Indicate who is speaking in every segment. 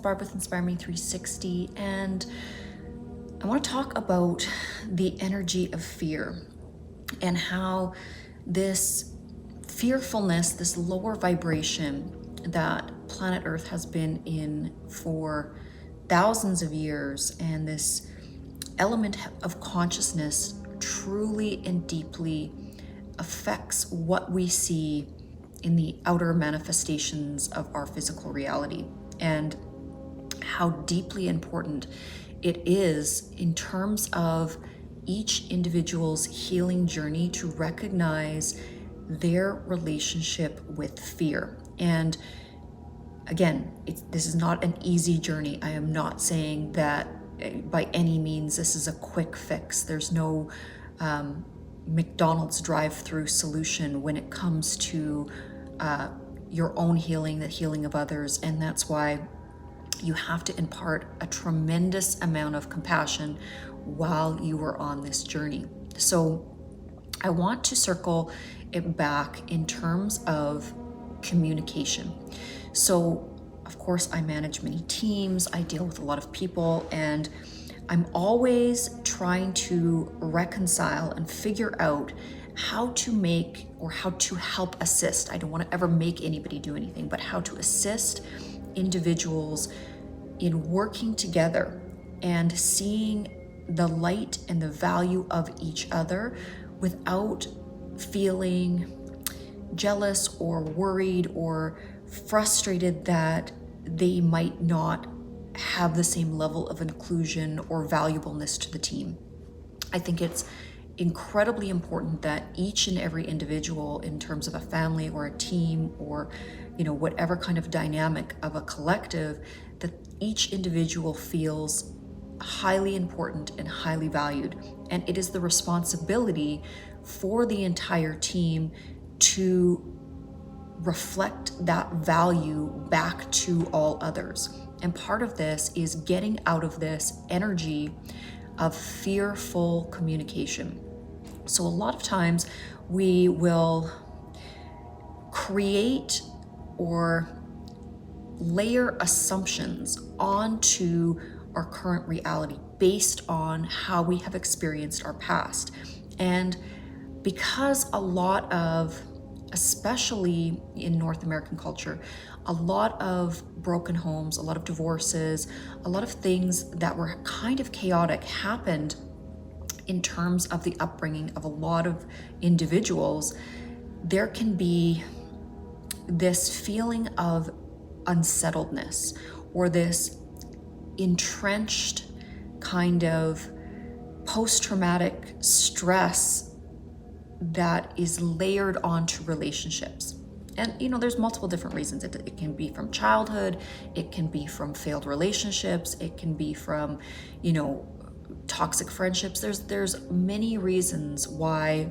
Speaker 1: Barb with Inspire Me 360, and I want to talk about the energy of fear and how this fearfulness, this lower vibration that planet Earth has been in for thousands of years, and this element of consciousness truly and deeply affects what we see in the outer manifestations of our physical reality, and how deeply important it is in terms of each individual's healing journey to recognize their relationship with fear. And again, this is not an easy journey. I am not saying that by any means this is a quick fix. There's no McDonald's drive-through solution when it comes to your own healing, the healing of others. And that's why you have to impart a tremendous amount of compassion while you are on this journey. So I want to circle it back in terms of communication. So of course I manage many teams, I deal with a lot of people, and I'm always trying to reconcile and figure out how to make, or how to help assist. I don't want to ever make anybody do anything, but how to assist individuals in working together and seeing the light and the value of each other without feeling jealous or worried or frustrated that they might not have the same level of inclusion or valuableness to the team. I think it's incredibly important that each and every individual, in terms of a family or a team or whatever kind of dynamic of a collective, that each individual feels highly important and highly valued. And it is the responsibility for the entire team to reflect that value back to all others. And part of this is getting out of this energy of fearful communication. So a lot of times we will create or layer assumptions onto our current reality based on how we have experienced our past. And because a lot of, especially in North American culture, a lot of broken homes, a lot of divorces, a lot of things that were kind of chaotic happened in terms of the upbringing of a lot of individuals. There can be this feeling of unsettledness, or this entrenched kind of post-traumatic stress that is layered onto relationships. And there's multiple different reasons. It can be from childhood, it can be from failed relationships, it can be from toxic friendships. There's many reasons why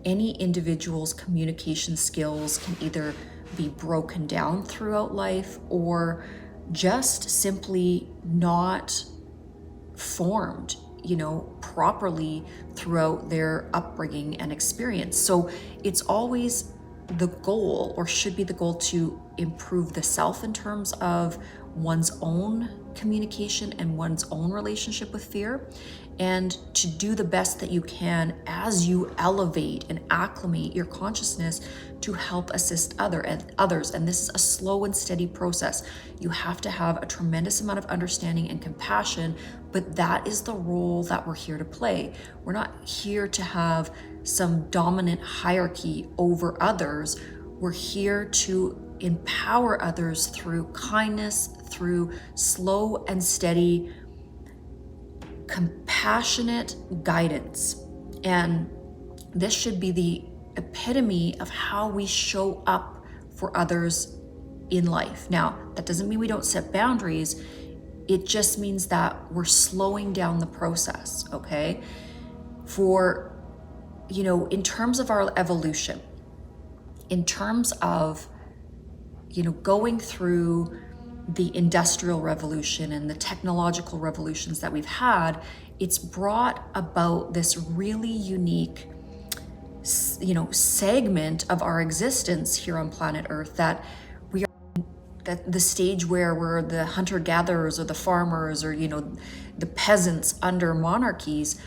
Speaker 1: any individual's communication skills can either be broken down throughout life, or just simply not formed properly throughout their upbringing and experience. So it's always the goal, or should be the goal, to improve the self in terms of one's own communication and one's own relationship with fear, and to do the best that you can as you elevate and acclimate your consciousness to help assist others. And this is a slow and steady process. You have to have a tremendous amount of understanding and compassion, but that is the role that we're here to play. We're not here to have some dominant hierarchy over others. We're here to empower others through kindness, through slow and steady, compassionate guidance. And this should be the epitome of how we show up for others in life. Now, that doesn't mean we don't set boundaries. It just means that we're slowing down the process, okay? In terms of our evolution, in terms of, going through the Industrial Revolution and the technological revolutions that we've had, it's brought about this really unique, segment of our existence here on planet Earth, that we are the stage where we're the hunter-gatherers or the farmers or, the peasants under monarchies.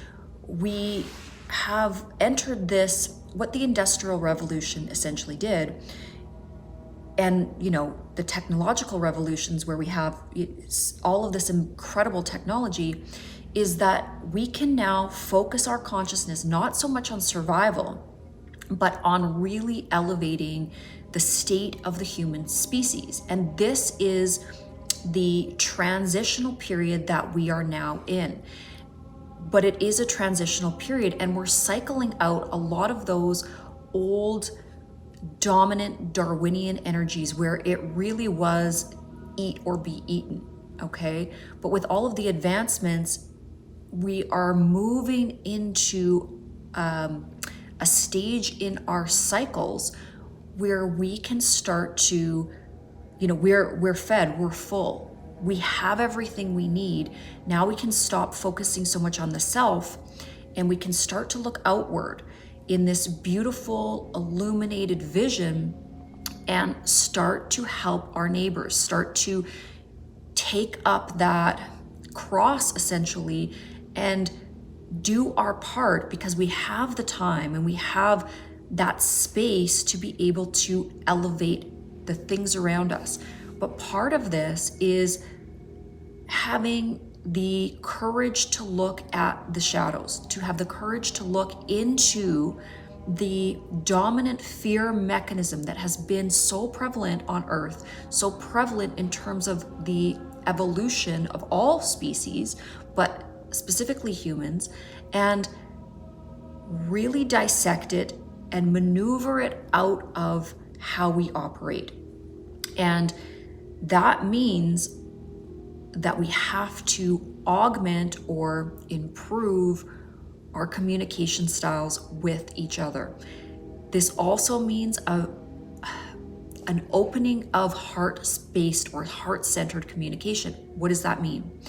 Speaker 1: We have entered this, what the Industrial Revolution essentially did, and, the technological revolutions where we have all of this incredible technology, is that we can now focus our consciousness not so much on survival, but on really elevating the state of the human species. And this is the transitional period that we are now in. But it is a transitional period, and we're cycling out a lot of those old dominant Darwinian energies where it really was eat or be eaten, okay? But with all of the advancements, we are moving into a stage in our cycles where we can start to, we're fed, we're full, we have everything we need. Now we can stop focusing so much on the self, and we can start to look outward in this beautiful illuminated vision and start to help our neighbors, start to take up that cross essentially and do our part, because we have the time and we have that space to be able to elevate the things around us. But part of this is having the courage to look at the shadows, to have the courage to look into the dominant fear mechanism that has been so prevalent on Earth, so prevalent in terms of the evolution of all species, but specifically humans, and really dissect it and maneuver it out of how we operate. And that means that we have to augment or improve our communication styles with each other. This also means an opening of heart-based or heart-centered communication. What does that mean?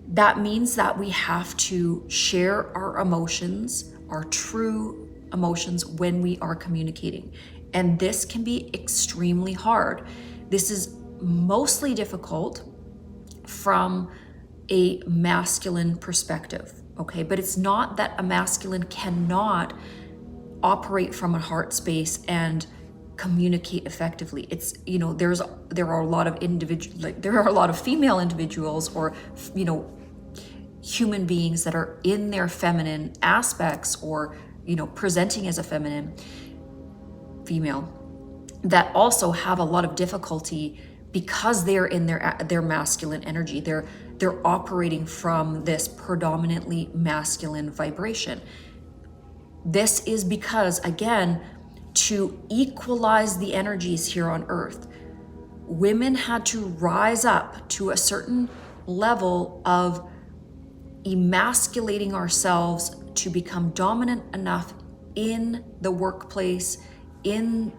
Speaker 1: That means that we have to share our emotions, our true emotions, when we are communicating. And this can be extremely hard. This is mostly difficult from a masculine perspective, okay? But it's not that a masculine cannot operate from a heart space and communicate effectively. It's, there are a lot of female individuals or, human beings that are in their feminine aspects or, presenting as a feminine female that also have a lot of difficulty because they're in their masculine energy. They're operating from this predominantly masculine vibration. This is because, again, to equalize the energies here on Earth, women had to rise up to a certain level of emasculating ourselves to become dominant enough in the workplace, in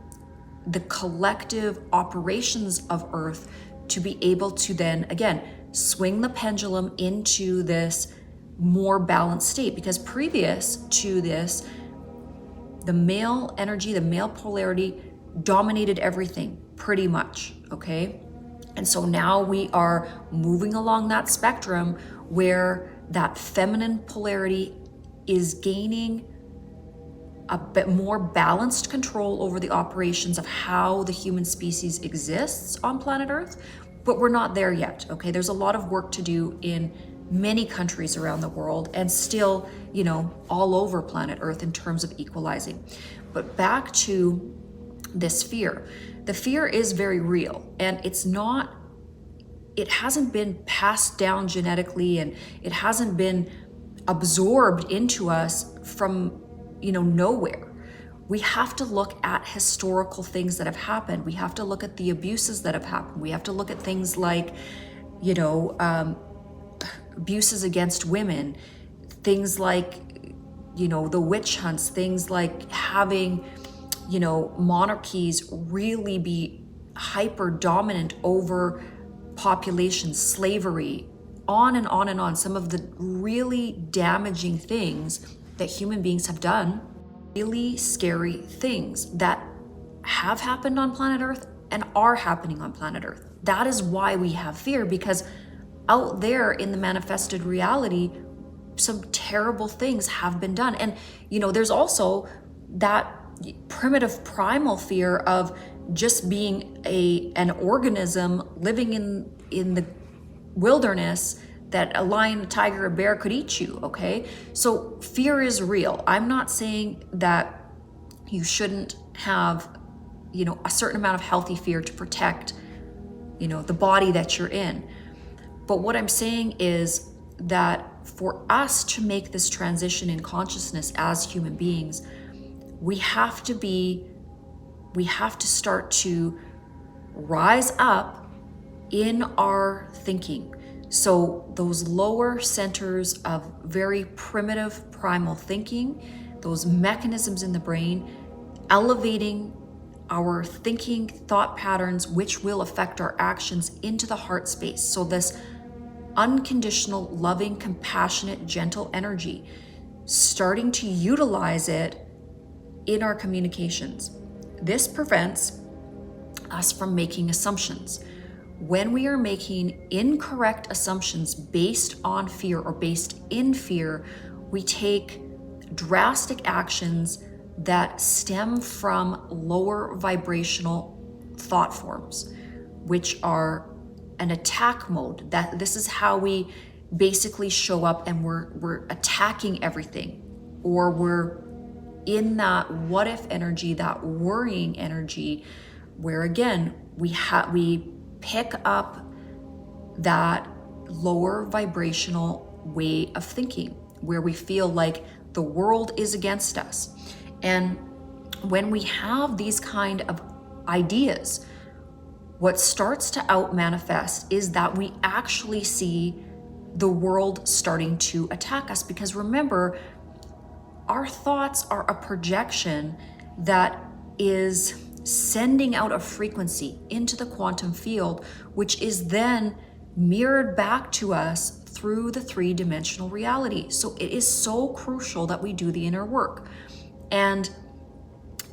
Speaker 1: the collective operations of Earth, to be able to then, again, swing the pendulum into this more balanced state. Because previous to this, the male energy, the male polarity dominated everything pretty much, okay? And so now we are moving along that spectrum where that feminine polarity is gaining a bit more balanced control over the operations of how the human species exists on planet Earth, but we're not there yet, okay? There's a lot of work to do in many countries around the world and still, all over planet Earth in terms of equalizing. But back to this fear. The fear is very real, and it hasn't been passed down genetically, and it hasn't been absorbed into us from nowhere. We have to look at historical things that have happened. We have to look at the abuses that have happened. We have to look at things like, abuses against women, things like, the witch hunts, things like having, monarchies really be hyper dominant over populations, slavery, on and on and on. Some of the really damaging things that human beings have done, really scary things that have happened on planet Earth and are happening on planet Earth. That is why we have fear, because out there in the manifested reality, some terrible things have been done. And, there's also that primitive primal fear of just being an organism living in the wilderness, that a lion, a tiger, a bear could eat you, okay? So fear is real. I'm not saying that you shouldn't have, a certain amount of healthy fear to protect, the body that you're in. But what I'm saying is that for us to make this transition in consciousness as human beings, we have to start to rise up in our thinking. So those lower centers of very primitive primal thinking, those mechanisms in the brain, elevating our thinking thought patterns, which will affect our actions, into the heart space. So this unconditional, loving, compassionate, gentle energy, starting to utilize it in our communications. This prevents us from making assumptions. When we are making incorrect assumptions based on fear or based in fear, we take drastic actions that stem from lower vibrational thought forms, which are an attack mode. That this is how we basically show up, and we're attacking everything, or we're in that what if energy, that worrying energy, where again we pick up that lower vibrational way of thinking, where we feel like the world is against us. And when we have these kind of ideas, what starts to out manifest is that we actually see the world starting to attack us. Because remember, our thoughts are a projection that is sending out a frequency into the quantum field, which is then mirrored back to us through the three-dimensional reality. So it is so crucial that we do the inner work. And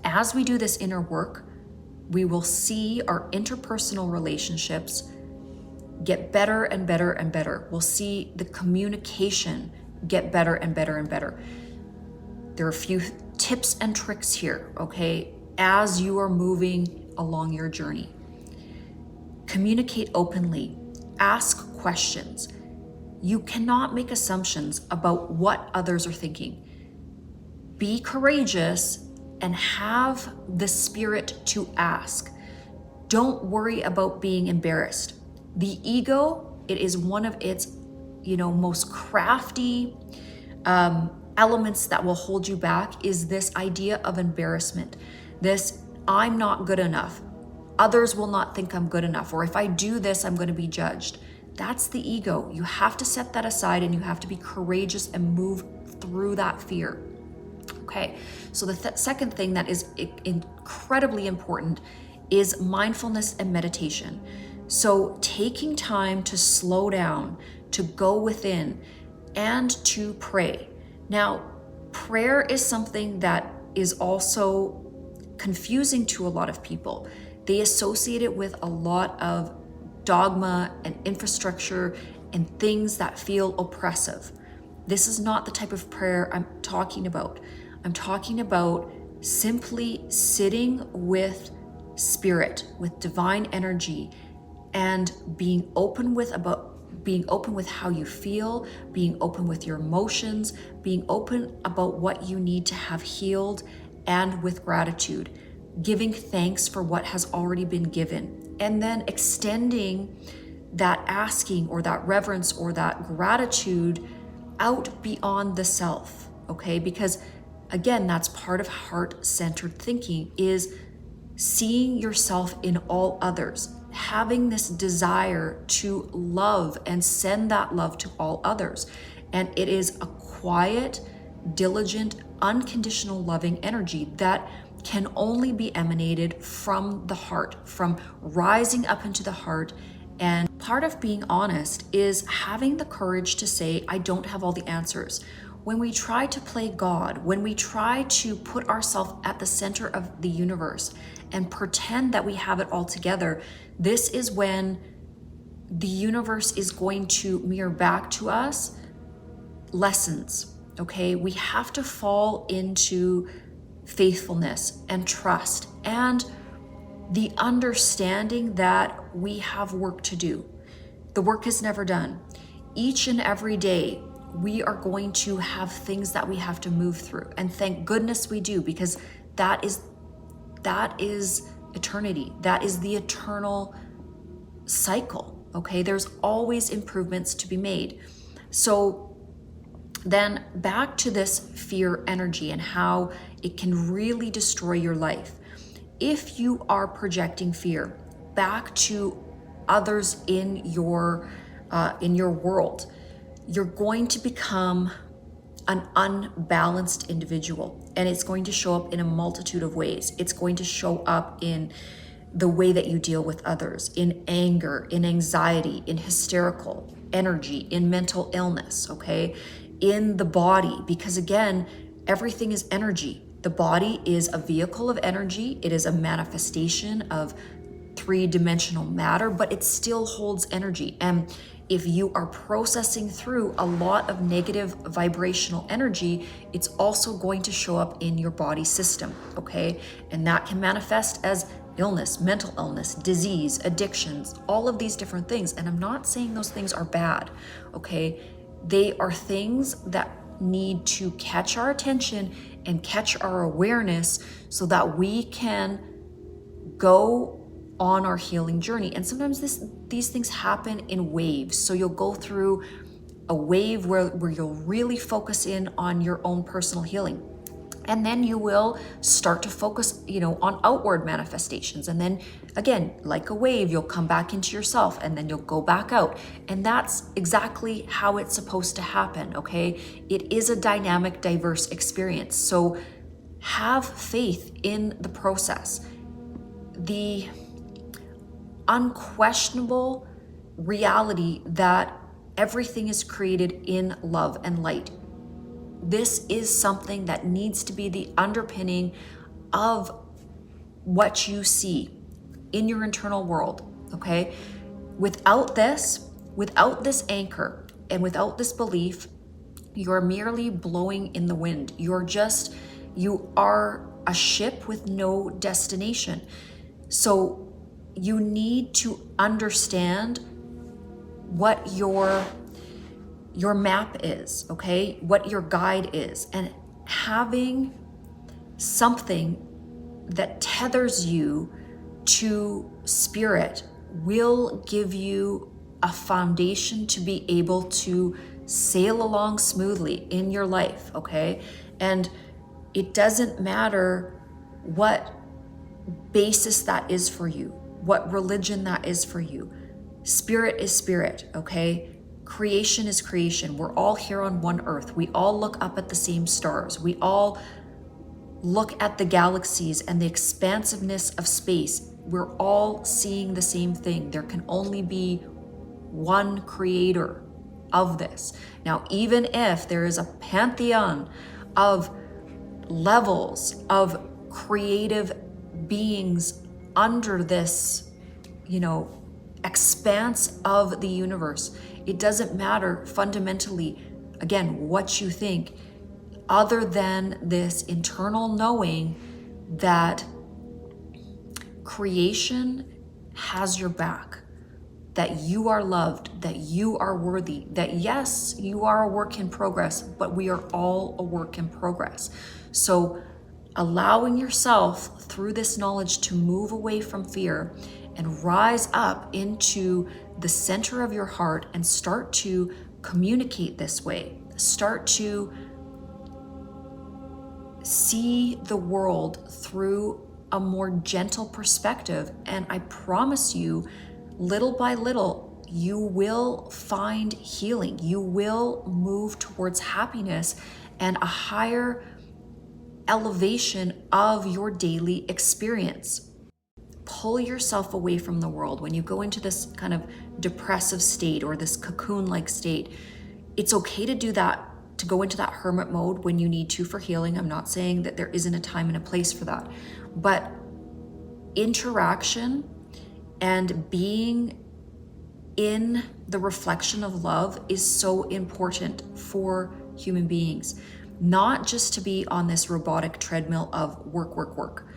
Speaker 1: as we do this inner work, we will see our interpersonal relationships get better and better and better. We'll see the communication get better and better and better. There are a few tips and tricks here, okay, as you are moving along your journey. Communicate openly, ask questions. You cannot make assumptions about what others are thinking. Be courageous and have the spirit to ask. Don't worry about being embarrassed. The ego, it is one of its, most crafty elements that will hold you back, is this idea of embarrassment. This, I'm not good enough. Others will not think I'm good enough. Or if I do this, I'm going to be judged. That's the ego. You have to set that aside, and you have to be courageous and move through that fear. Okay, so the second thing that is incredibly important is mindfulness and meditation. So taking time to slow down, to go within, and to pray. Now, prayer is something that is also confusing to a lot of people. They associate it with a lot of dogma and infrastructure and things that feel oppressive. This is not the type of prayer I'm talking about. I'm talking about simply sitting with spirit, with divine energy, and being open with how you feel, being open with your emotions, being open about what you need to have healed, and with gratitude, giving thanks for what has already been given, and then extending that asking or that reverence or that gratitude out beyond the self, okay? Because again, that's part of heart-centered thinking, is seeing yourself in all others, having this desire to love and send that love to all others. And it is a quiet, diligent, unconditional loving energy that can only be emanated from the heart, from rising up into the heart. And part of being honest is having the courage to say, I don't have all the answers, when we try to play God, when we try to put ourselves at the center of the universe and pretend that we have it all together, this is when the universe is going to mirror back to us lessons, okay? We have to fall into faithfulness and trust and the understanding that we have work to do. The work is never done. Each and every day, we are going to have things that we have to move through. And thank goodness we do, because that is eternity. That is the eternal cycle, okay? There's always improvements to be made. So then back to this fear energy and how it can really destroy your life. If you are projecting fear back to others in your world, you're going to become an unbalanced individual, and it's going to show up in a multitude of ways. It's going to show up in the way that you deal with others, in anger, in anxiety, in hysterical energy, in mental illness, okay? In the body, because again, everything is energy. The body is a vehicle of energy. It is a manifestation of three-dimensional matter, but it still holds energy. And if you are processing through a lot of negative vibrational energy, it's also going to show up in your body system, okay? And that can manifest as illness, mental illness, disease, addictions, all of these different things. And I'm not saying those things are bad, okay? They are things that need to catch our attention and catch our awareness so that we can go on our healing journey. And sometimes these things happen in waves. So you'll go through a wave where you'll really focus in on your own personal healing. And then you will start to focus, on outward manifestations. And then again, like a wave, you'll come back into yourself and then you'll go back out. And that's exactly how it's supposed to happen, okay? It is a dynamic, diverse experience. So have faith in the process. The unquestionable reality that everything is created in love and light. This is something that needs to be the underpinning of what you see in your internal world, okay? Without this anchor and without this belief, you're merely blowing in the wind. You are a ship with no destination. So you need to understand what your map is, okay? What your guide is. And having something that tethers you to spirit will give you a foundation to be able to sail along smoothly in your life, okay? And it doesn't matter what basis that is for you, what religion that is for you. Spirit is spirit, okay? Creation is creation. We're all here on one earth. We all look up at the same stars. We all look at the galaxies and the expansiveness of space. We're all seeing the same thing. There can only be one creator of this. Now, even if there is a pantheon of levels of creative beings under this, expanse of the universe, it doesn't matter fundamentally, again, what you think, other than this internal knowing that creation has your back, that you are loved, that you are worthy, that yes, you are a work in progress, but we are all a work in progress. So allowing yourself through this knowledge to move away from fear and rise up into the center of your heart and start to communicate this way. Start to see the world through a more gentle perspective. And I promise you, little by little, you will find healing. You will move towards happiness and a higher elevation of your daily experience. Pull yourself away from the world. When you go into this kind of depressive state or this cocoon-like state, it's okay to do that to go into that hermit mode when you need to for healing. I'm not saying that there isn't a time and a place for that, but interaction and being in the reflection of love is so important for human beings. Not just to be on this robotic treadmill of work, work, work.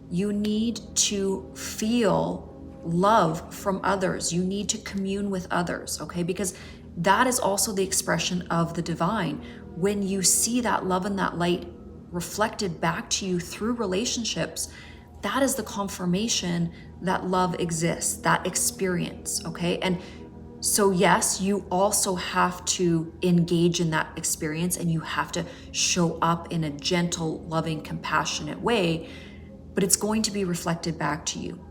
Speaker 1: You need to feel love from others. You need to commune with others, okay? Because that is also the expression of the divine. When you see that love and that light reflected back to you through relationships, that is the confirmation that love exists, that experience, okay? And so yes, you also have to engage in that experience, and you have to show up in a gentle, loving, compassionate way, but it's going to be reflected back to you.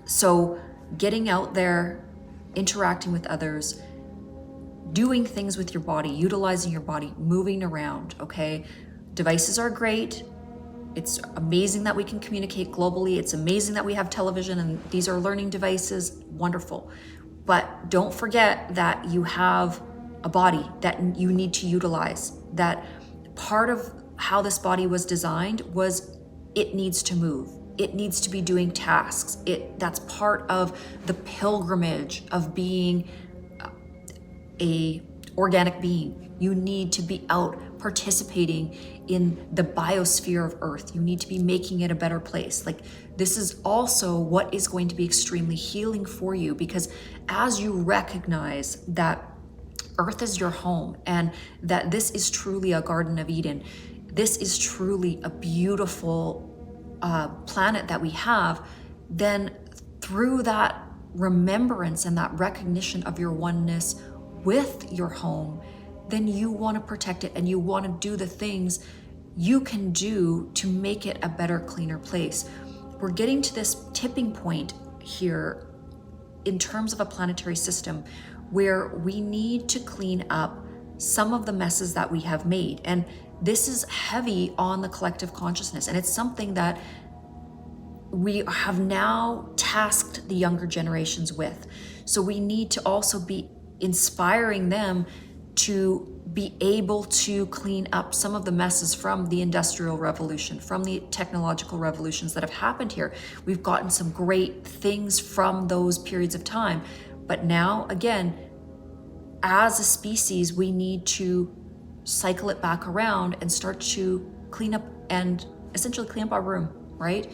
Speaker 1: So getting out there, interacting with others, doing things with your body, utilizing your body, moving around, okay? Devices are great. It's amazing that we can communicate globally. It's amazing that we have television and these are learning devices, wonderful. But don't forget that you have a body that you need to utilize, that part of how this body was designed was it needs to move. It needs to be doing tasks. That's part of the pilgrimage of being a organic being. You need to be out participating in the biosphere of Earth. You need to be making it a better place. Like, this is also what is going to be extremely healing for you, because as you recognize that Earth is your home and that this is truly a Garden of Eden, this is truly a beautiful planet that we have, then through that remembrance and that recognition of your oneness with your home, then you want to protect it and you want to do the things you can do to make it a better, cleaner place. We're getting to this tipping point here in terms of a planetary system where we need to clean up some of the messes that we have made. And this is heavy on the collective consciousness. And it's something that we have now tasked the younger generations with. So we need to also be inspiring them to be able to clean up some of the messes from the Industrial Revolution, from the technological revolutions that have happened here. We've gotten some great things from those periods of time. But now, again, as a species, we need to cycle it back around and start to clean up and essentially clean up our room, right?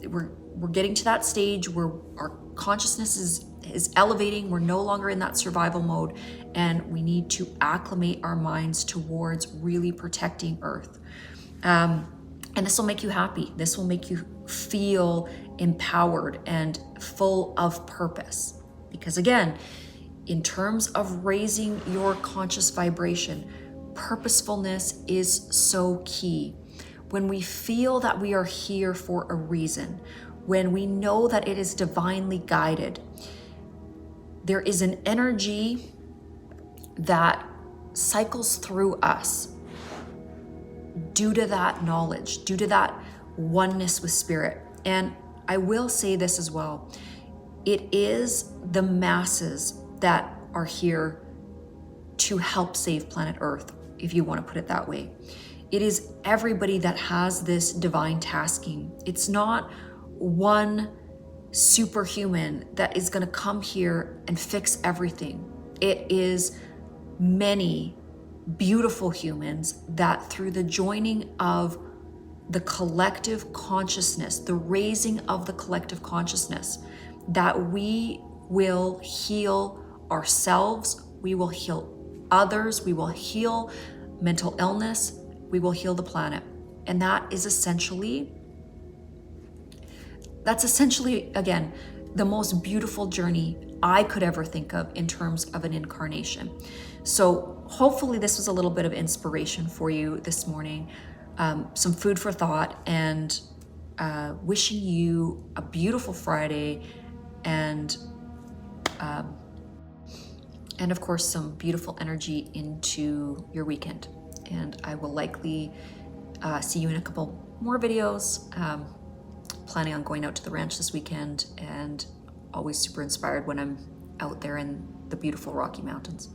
Speaker 1: We're getting to that stage where our consciousness is elevating. We're no longer in that survival mode, and we need to acclimate our minds towards really protecting Earth. And this will make you happy. This will make you feel empowered and full of purpose. Because again, in terms of raising your conscious vibration, purposefulness is so key. When we feel that we are here for a reason, when we know that it is divinely guided, there is an energy that cycles through us due to that knowledge, due to that oneness with spirit. And I will say this as well. It is the masses that are here to help save planet Earth, if you want to put it that way. It is everybody that has this divine tasking. It's not one superhuman that is going to come here and fix everything. It is many beautiful humans that, through the joining of the collective consciousness, the raising of the collective consciousness, that we will heal ourselves, we will heal others, we will heal mental illness, we will heal the planet. And that's essentially, again, the most beautiful journey I could ever think of in terms of an incarnation. So hopefully this was a little bit of inspiration for you this morning, some food for thought, and wishing you a beautiful Friday, and of course some beautiful energy into your weekend. And I will likely see you in a couple more videos. Planning on going out to the ranch this weekend, and always super inspired when I'm out there in the beautiful Rocky Mountains.